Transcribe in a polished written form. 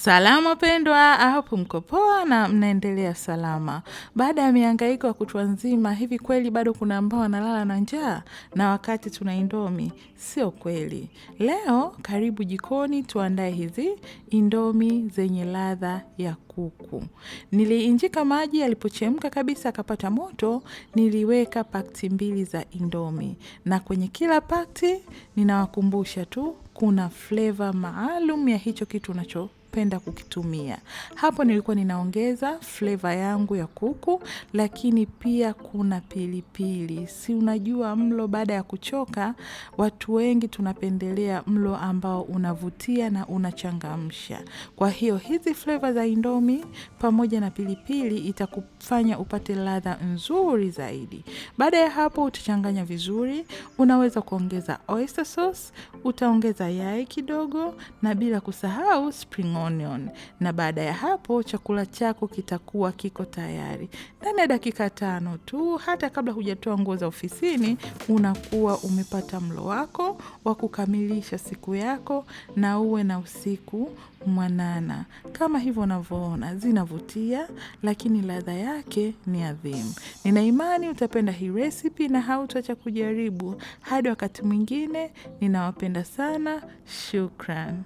Salama pendwa, hapo mko poa na mnaendelea salama. Baada ya mihangaiko ya kutwa nzima, hivi kweli bado kuna ambao wanalala na njaa na wakati tuna indomi? Sio kweli. Leo karibu jikoni tuandae hizi indomi zenye ladha ya kuku. Niliinjika maji yalipochemka kabisa akapata moto, niliweka pakti 2 za indomi. Na kwenye kila pakti ninawakumbusha tu kuna flavor maalum ya hicho kitu unachopenda kukitumia. Hapo nilikuwa ninaongeza flavor yangu ya kuku, lakini pia kuna pilipili. Si unajua mlo baada ya kuchoka, watu wengi tunapendelea mlo ambao unavutia na unachangamsha. Kwa hiyo hizi flavor za indomi pamoja na pilipili itakufanya upate ladha nzuri zaidi. Baada ya hapo utachanganya vizuri, unaweza kuongeza oyster sauce, utaongeza yai kidogo na bila kusahau spring onion. Na baada ya hapo chakula chako kitakuwa kiko tayari. Ndani ya dakika 5 tu, hata kabla hujatoa nguo za ofisini, unakuwa umepata mlo wako wa kukamilisha siku yako na uwe na usiku mwanana. Kama hivyo unavyoona, zinavutia, lakini ladha yake ni adhimu. Nina imani utapenda hii recipe na hautaacha kujaribu. Hadi wakati mwingine, ninawapenda sana. Shukran.